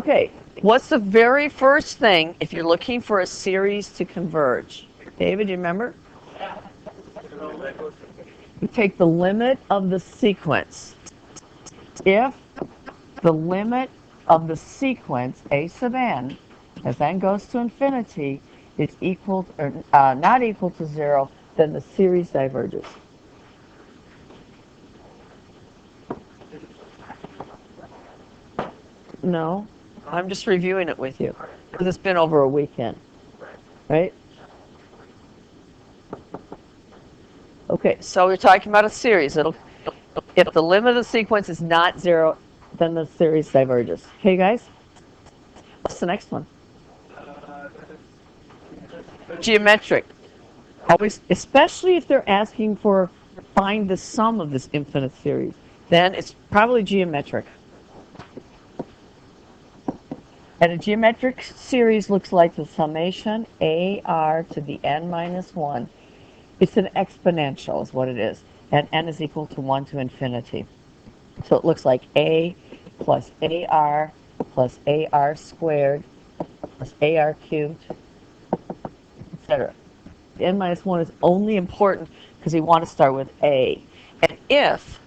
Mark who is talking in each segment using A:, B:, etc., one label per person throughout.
A: Okay, what's the very first thing if you're looking for a series to converge? David, do you remember? You take the limit of the sequence. If the limit of the sequence a sub n, as n goes to infinity, is equal or not equal to 0, then the series diverges. No, I'm just reviewing it with you because it's been over a weekend, right? Okay, so we're talking about a series. If the limit of the sequence is not 0, then the series diverges. Okay, guys? What's the next one? Geometric. Always, especially if they're asking for find the sum of this infinite series, then it's probably geometric. And a geometric series looks like the summation AR to the n minus 1. It's an exponential is what it is. And n is equal to 1 to infinity. So it looks like A plus AR plus AR squared plus AR cubed, etc. The n minus 1 is only important because we want to start with A. And if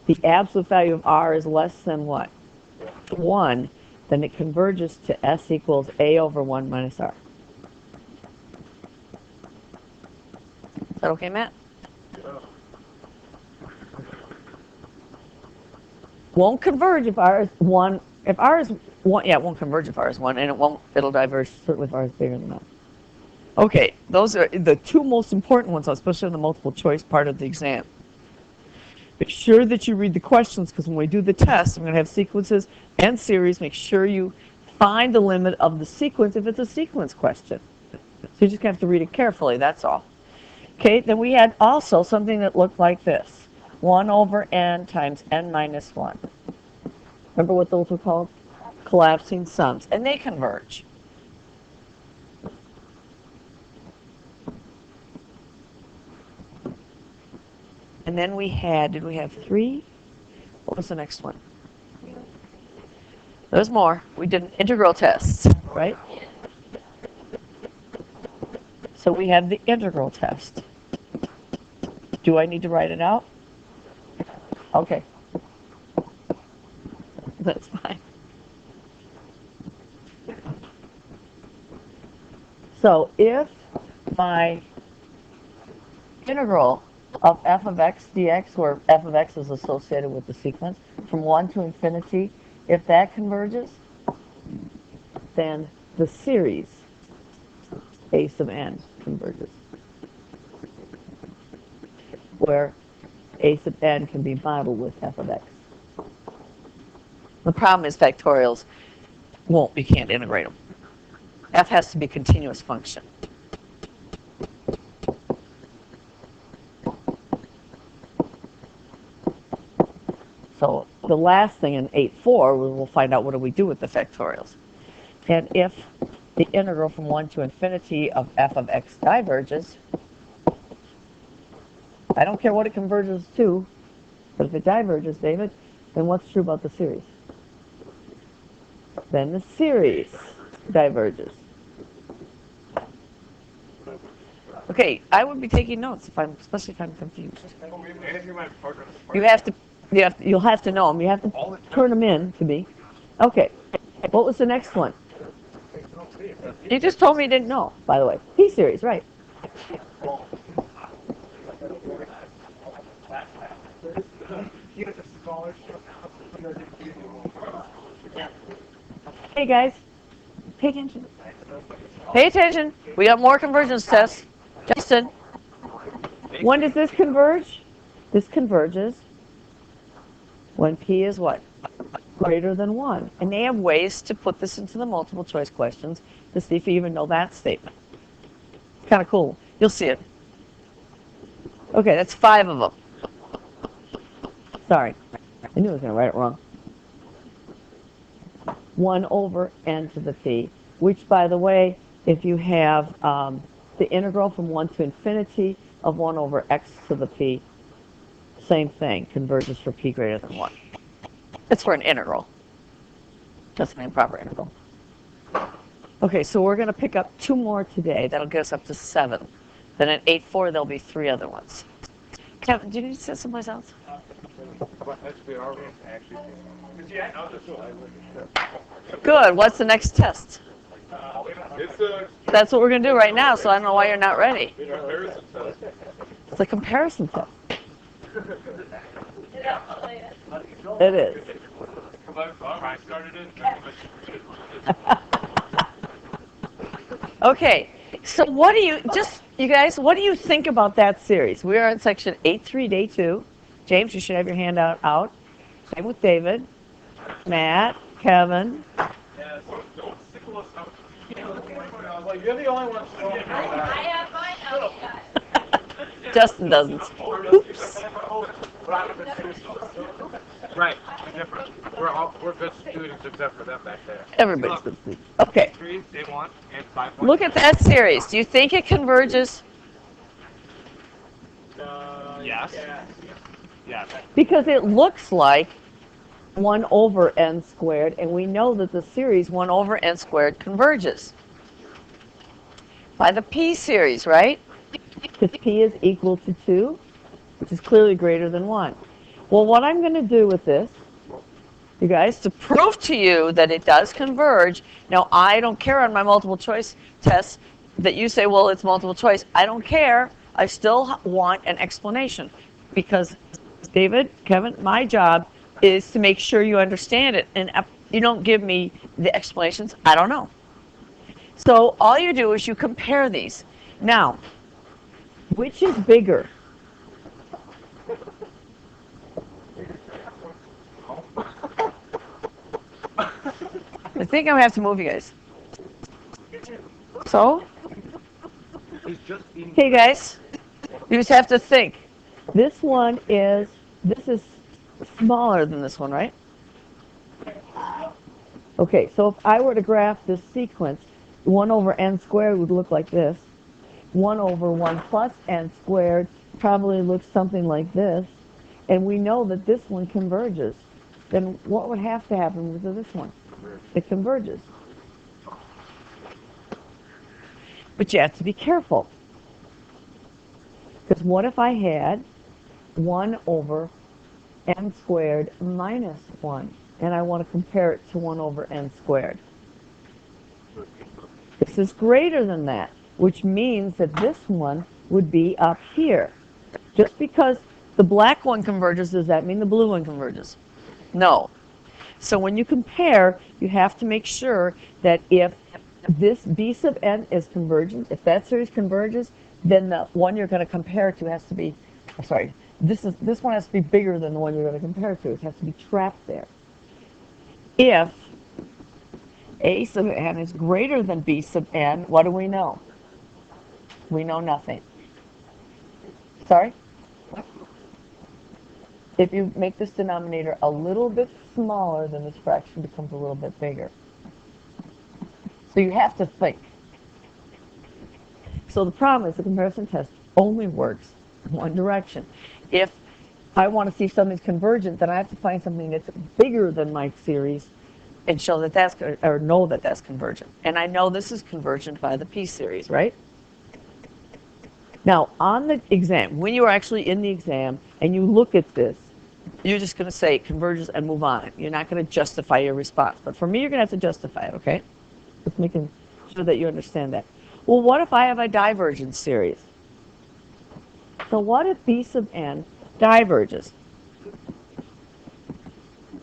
A: the absolute value of R is less than what? 1, then it converges to S equals A over 1 minus R. Is that okay, Matt? Won't converge if R is 1. If R is 1, yeah, it won't converge if R is 1, and it'll diverge if R is bigger than that. Okay, those are the two most important ones, especially in the multiple choice part of the exam. Make sure that you read the questions, because when we do the test, I'm going to have sequences and series. Make sure you find the limit of the sequence if it's a sequence question. So you just have to read it carefully, that's all. Okay, then we had also something that looked like this. 1 over n times n minus 1. Remember what those were called? Collapsing sums. And they converge. And then we had, did we have 3? What was the next one? There's more. We did an integral test, right? So we have the integral test. Do I need to write it out? Okay. That's fine. So if my integral of f of x dx, where f of x is associated with the sequence, from 1 to infinity, if that converges, then the series a sub n converges, where a sub n can be modeled with f of x. The problem is factorials you can't integrate them. F has to be a continuous function. So the last thing in 8.4, we'll find out what do we do with the factorials. And if the integral from 1 to infinity of f of x diverges, I don't care what it converges to, but if it diverges, David, then what's true about the series? Then the series diverges. Okay, I would be taking notes especially if I'm confused. You'll have to know them. You have to turn them in to me. Okay. What was the next one? You just told me you didn't know, by the way. P series, right? Hey guys, pay attention. Pay attention. We got more convergence tests. Justin, when does this converge? This converges when P is what? Greater than 1. And they have ways to put this into the multiple choice questions to see if you even know that statement. It's kind of cool. You'll see it. Okay, that's 5 of them. Sorry. I knew I was going to write it wrong. 1 over n to the p, which, by the way, if you have the integral from 1 to infinity of 1 over x to the p, same thing, converges for p greater than 1. It's for an integral. Just an improper integral. Okay, so we're going to pick up 2 more today. That'll get us up to 7. Then at 8-4, there'll be 3 other ones. Kevin, do you need to sit someplace else? Good. What's the next test? That's what we're going to do right now, so I don't know why you're not ready. It's a comparison test. It is. Okay, so what do you, you guys, what do you think about that series? We are in section 8.3, day 2. James, you should have your hand out. Same with David, Matt, Kevin.
B: You're the only one showing
C: I have mine outside.
A: Justin doesn't. Oops.
B: Right, different. We're good students except for them back there.
A: Everybody's good students. Okay.
B: 3, they want, and 5.
A: Look at that series. Do you think it converges?
B: Yes. Yes.
A: Because it looks like 1 over n squared, and we know that the series 1 over n squared converges. By the p series, right? Because p is equal to 2, which is clearly greater than 1. Well, what I'm going to do with this, you guys, to prove to you that it does converge, now I don't care on my multiple choice tests that you say, well, it's multiple choice. I don't care. I still want an explanation because, David, Kevin, my job is to make sure you understand it. And you don't give me the explanations, I don't know. So all you do is you compare these. Now, which is bigger? I think I'm going to have to move you guys. So, okay guys, you just have to think. This is smaller than this one, right? Okay, so if I were to graph this sequence, 1 over n squared would look like this. 1 over 1 plus n squared probably looks something like this. And we know that this one converges. Then what would have to happen with this one? It converges. But you have to be careful. Because what if I had 1 over n squared minus 1, and I want to compare it to 1 over n squared? This is greater than that, which means that this one would be up here. Just because the black one converges, does that mean the blue one converges? No. So when you compare, you have to make sure that if this b sub n is convergent, if that series converges, then the one you're going to compare to has to be, sorry, this one has to be bigger than the one you're going to compare to. It has to be trapped there. If a sub n is greater than b sub n, what do we know? We know nothing. Sorry? If you make this denominator a little bit smaller, then this fraction becomes a little bit bigger. So you have to think. So the problem is the comparison test only works in one direction. If I want to see if something's convergent, then I have to find something that's bigger than my series and show that that's, or know that that's convergent. And I know this is convergent by the p series, right? Now, on the exam, when you are actually in the exam and you look at this, you're just going to say converges and move on. You're not going to justify your response. But for me, you're going to have to justify it, okay? Just making sure that you understand that. Well, what if I have a divergence series? So what if b sub n diverges?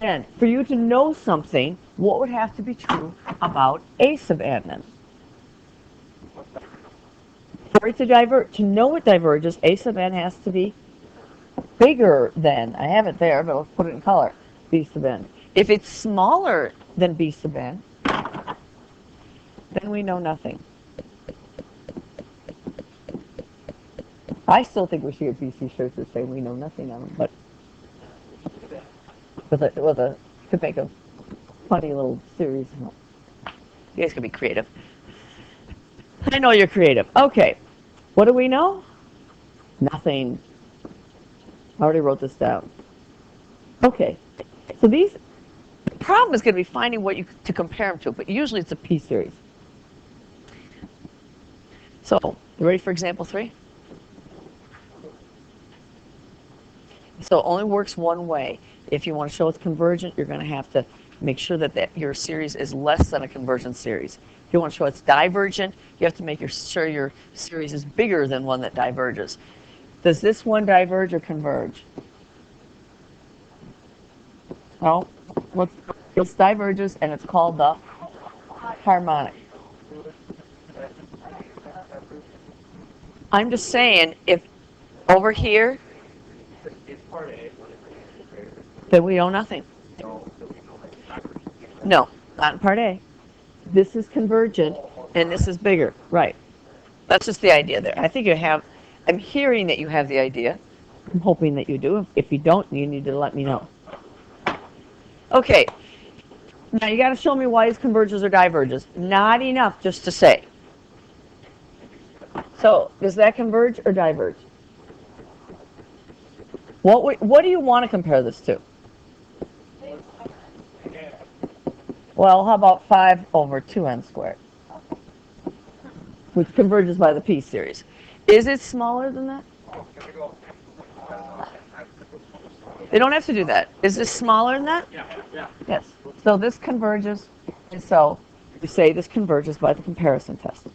A: And for you to know something, what would have to be true about a sub n then? For it to divert, to know it diverges, a sub n has to be bigger than, I have it there, but I'll put it in color, b sub n. If it's smaller than b sub n, then we know nothing. I still think we should get BC shirts that say we know nothing on them, but could make a funny little series. You guys can be creative. I know you're creative. Okay, what do we know? Nothing. I already wrote this down. Okay, so these problem is going to be finding what to compare them to, but usually it's a p-series. So, you ready for example 3? So it only works one way. If you want to show it's convergent, you're going to have to make sure that your series is less than a convergent series. If you want to show it's divergent, you have to make sure your series is bigger than one that diverges. Does this one diverge or converge? No. It diverges, and it's called the harmonic. I'm just saying, if over here, then we know nothing. No, not in part A. This is convergent, and this is bigger. Right. That's just the idea there. I think you have, I'm hearing that you have the idea. I'm hoping that you do. If you don't, you need to let me know. Okay. Now you got to show me why it converges or diverges. Not enough just to say. So, does that converge or diverge? What do you want to compare this to? Well, how about 5 over 2n squared, which converges by the p-series. Is it smaller than that? They don't have to do that. Is this smaller than that?
B: Yeah.
A: Yes. So this converges, and so you say this converges by the comparison test.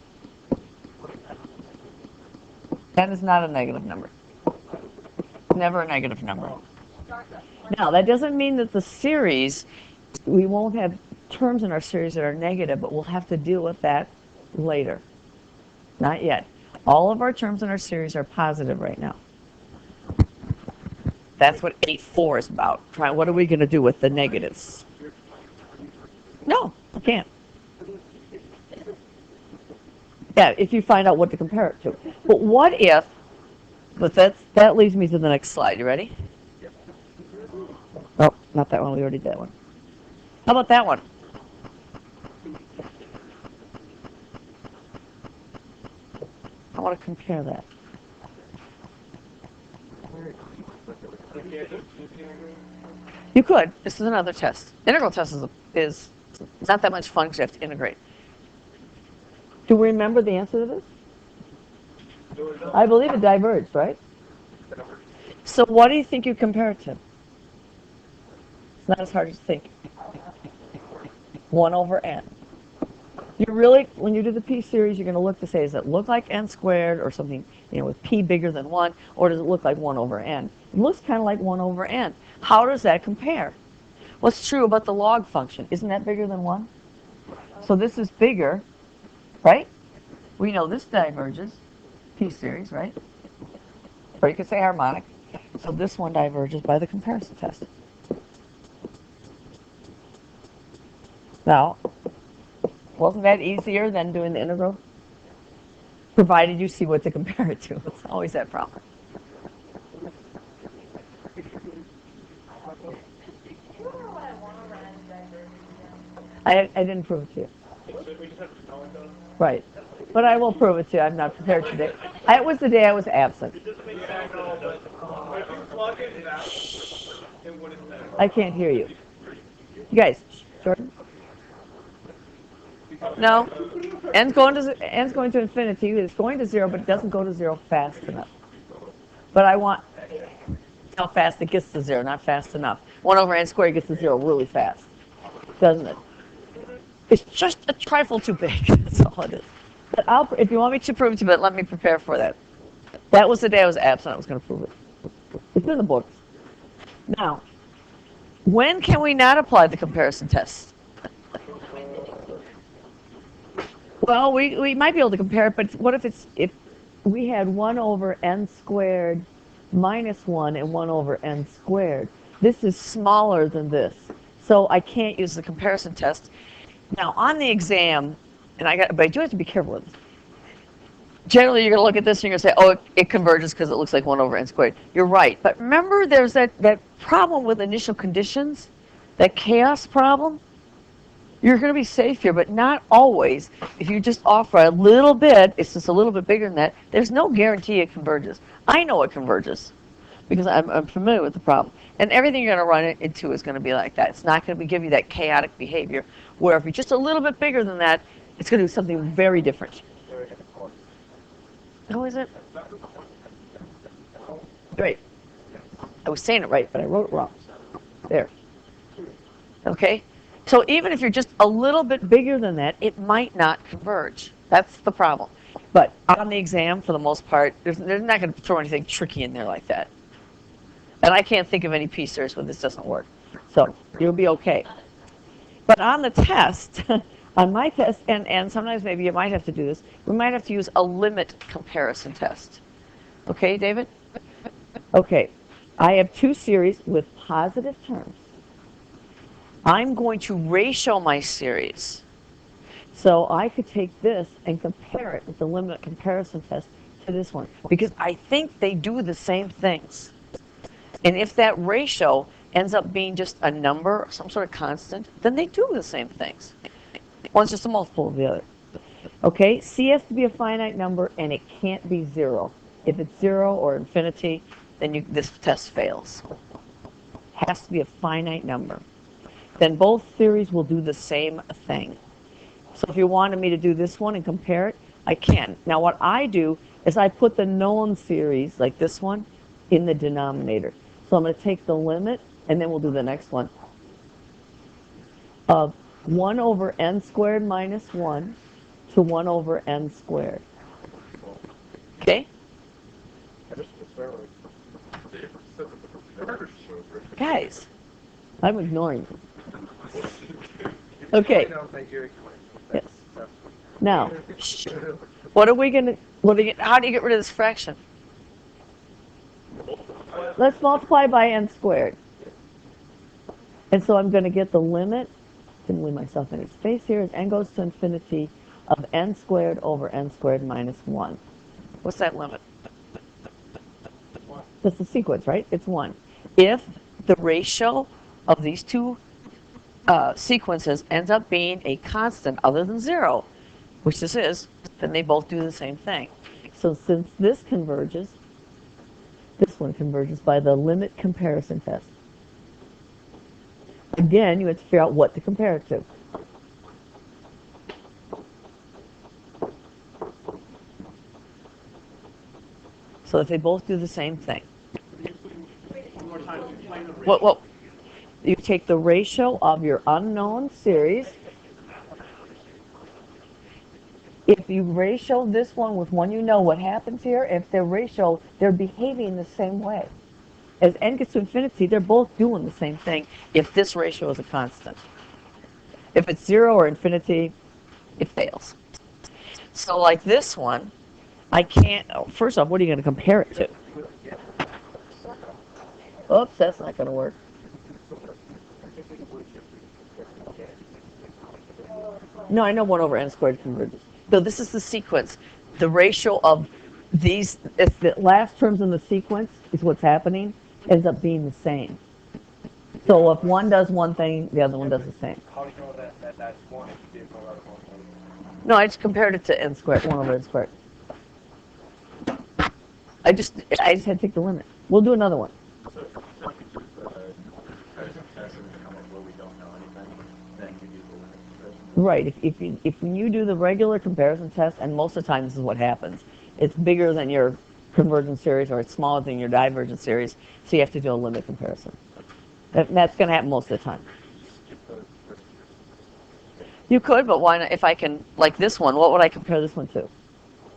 A: That is not a negative number. Never a negative number. Now, that doesn't mean that the series, we won't have terms in our series that are negative, but we'll have to deal with that later. Not yet. All of our terms in our series are positive right now. That's what 8.4 is about. What are we going to do with the negatives? No, I can't. Yeah, if you find out what to compare it to. But what if, that leads me to the next slide. You ready? Oh, not that one. We already did that one. How about that one? I want to compare that. You could. This is another test. Integral test is not that much fun because you have to integrate. Do we remember the answer to this? I believe it diverged, right? So what do you think you compare it to? It's not as hard as you think. 1 over n. You really, when you do the p-series, you're going to look to say, does it look like n squared or something, with p bigger than 1, or does it look like 1 over n? It looks kind of like 1 over n. How does that compare? What's true about the log function? Isn't that bigger than 1? So this is bigger, right? We know this diverges, p-series, right? Or you could say harmonic. So this one diverges by the comparison test. Now, wasn't that easier than doing the integral? Provided you see what to compare it to. It's always that problem. I didn't prove it to you. Right. But I will prove it to you. I'm not prepared today. It was the day I was absent. I can't hear you. You guys, Jordan? No. N's going to infinity. It's going to 0, but it doesn't go to 0 fast enough. But I want how fast it gets to 0, not fast enough. 1 over n squared gets to 0 really fast, doesn't it? It's just a trifle too big. That's all it is. But if you want me to prove it to you, but let me prepare for that. That was the day I was absent. I was going to prove it. It's in the books. Now, when can we not apply the comparison test? Well, we might be able to compare it, but what if we had 1 over n squared minus 1 and 1 over n squared? This is smaller than this, so I can't use the comparison test. Now, on the exam, but I do have to be careful with this. Generally, you're going to look at this and you're going to say, oh, it converges because it looks like 1 over n squared. You're right, but remember there's that problem with initial conditions, that chaos problem? You're going to be safe here, but not always. If you just offer a little bit, it's just a little bit bigger than that, there's no guarantee it converges. I know it converges. because I'm familiar with the problem. And everything you're going to run it into is going to be like that. It's not going to give you that chaotic behavior where if you're just a little bit bigger than that, it's going to do something very different. Oh, is it? Right. I was saying it right, but I wrote it wrong. There. Okay? So even if you're just a little bit bigger than that, it might not converge. That's the problem. But on the exam, for the most part, they're not going to throw anything tricky in there like that. And I can't think of any pieces where this doesn't work. So you'll be okay. But on the test, on my test, and sometimes maybe you might have to do this, we might have to use a limit comparison test. Okay, David? Okay. I have two series with positive terms. I'm going to ratio my series. So I could take this and compare it with the limit comparison test to this one, because I think they do the same things. And if that ratio ends up being just a number, some sort of constant, then they do the same things. One's just a multiple of the other. Okay, C has to be a finite number, and it can't be 0. If it's 0 or infinity, then this test fails. It has to be a finite number. Then both theories will do the same thing. So if you wanted me to do this one and compare it, I can. Now what I do is I put the known series, like this one, in the denominator. So I'm going to take the limit, and then we'll do the next one, of 1 over n squared minus 1 to 1 over n squared. Okay? Guys, I'm ignoring you. Okay. Yes. Now, what are we going to, how do you get rid of this fraction? Let's multiply by n squared. And so I'm going to get the limit, didn't leave myself any space here, as n goes to infinity of n squared over n squared minus 1. What's that limit? That's the sequence, right? It's 1. If the ratio of these two sequences ends up being a constant other than 0, which this is, then they both do the same thing. So since this converges, this one converges by the limit comparison test. Again, you have to figure out what to compare it to. So if they both do the same thing. What? You take the ratio of your unknown series. If you ratio this one with one you know, what happens here? If they're ratio, they're behaving the same way. As n gets to infinity, they're both doing the same thing if this ratio is a constant. If it's 0 or infinity, it fails. So like this one, I can't, first off, what are you going to compare it to? Oops, that's not going to work. No, I know 1 over n squared converges. So this is the sequence. The ratio of these, if the last terms in the sequence is what's happening, ends up being the same. So if one does one thing, the other one does the same.
B: How do you know that that's one if you did no other one?
A: No, I just compared it to n squared, 1 over n squared. I just had to take the limit. We'll do another one. Right. If when you do the regular comparison test, and most of the time this is what happens, it's bigger than your convergence series or it's smaller than your divergence series, so you have to do a limit comparison. That's going to happen most of the time. You could, but why not? If I can, like this one, what would I compare this one to?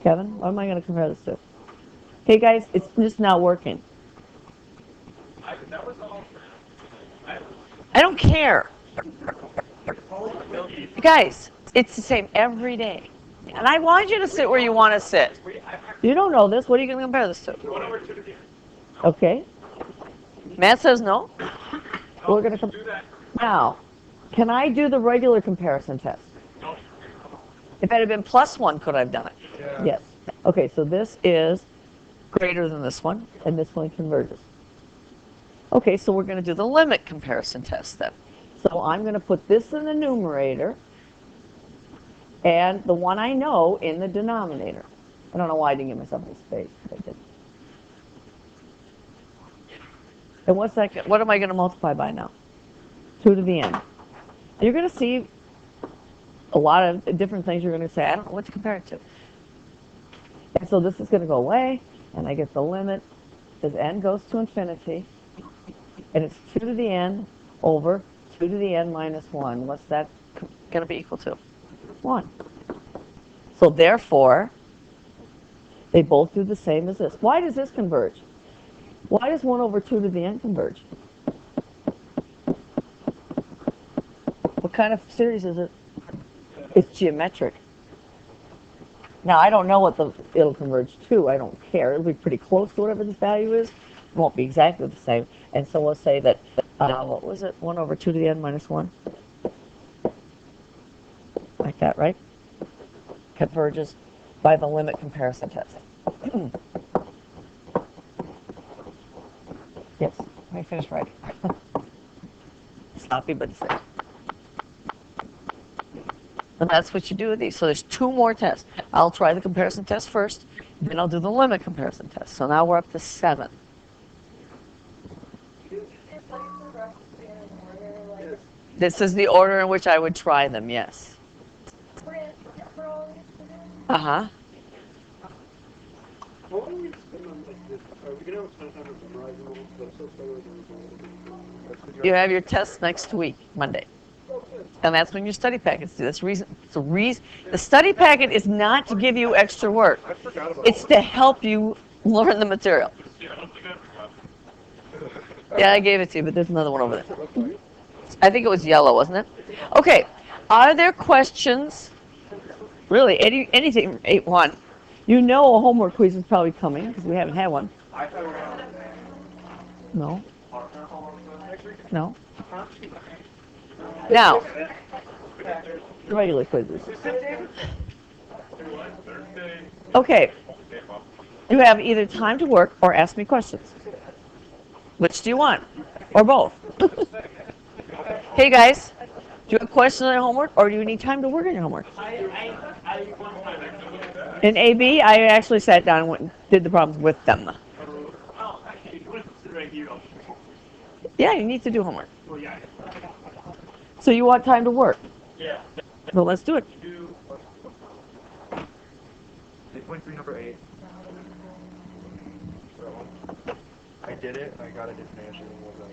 A: Kevin, what am I going to compare this to? Hey guys, it's just not working. I don't care. Guys, it's the same every day. And I want you to sit where you want to sit. You don't know this. What are you going to compare this to? Okay. Matt says no. We're going to now, can I do the regular comparison test? No. If it had been +1, could I have done it? Yeah. Yes. Okay, so this is greater than this one, and this one converges. Okay, so we're going to do the limit comparison test then. So I'm going to put this in the numerator and the one I know in the denominator. I don't know why I didn't give myself any space, but I did. And what's that? What am I going to multiply by now? 2 to the n. You're going to see a lot of different things. You're going to say, I don't know what to compare it to. And so this is going to go away, and I get the limit as n goes to infinity, and it's 2 to the n over 2 to the n minus 1. What's that going to be equal to? 1. So therefore, they both do the same as this. Why does this converge? Why does 1 over 2 to the n converge? What kind of series is it? It's geometric. Now, I don't know what it'll converge to. I don't care. It'll be pretty close to whatever this value is. It won't be exactly the same. And so we'll say that, what was it? 1 over 2 to the n minus 1? Like that, right? Converges by the limit comparison test. Yes, let me finish writing. Sloppy, but it's there. And that's what you do with these. So there's 2 more tests. I'll try the comparison test first, then I'll do the limit comparison test. So now we're up to 7. This is the order in which I would try them, yes. Uh-huh. You have your test next week, Monday. And that's when your study packet's due. That's reason. The study packet is not to give you extra work. It's to help you learn the material. Yeah, I gave it to you, but there's another one over there. I think it was yellow, wasn't it? Okay. Are there questions? Really, anything 8-1. You know a homework quiz is probably coming because we haven't had one. No. No. Now, regular quizzes. Okay. You have either time to work or ask me questions. Which do you want? Or both? Hey guys, do you have questions on your homework or do you need time to work on your homework? In AB, I actually sat down and went and did the problems with them. Yeah, you need to do homework. So you want time to work?
B: Yeah.
A: So let's do it.
B: Point 3, number 8. I did it. I got a different answer than what the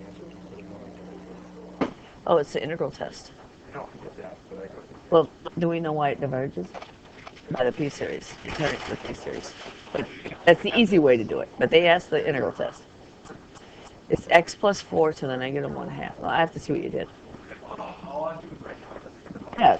B: answer.
A: Oh, it's the integral test.
B: No, I did that, but I got.
A: Well, do we know why it diverges? By the p-series, comparing to the p-series. But that's the easy way to do it. But they asked the integral test. It's x plus 4 to the negative 1/2. Well, I have to see what you did. Yeah.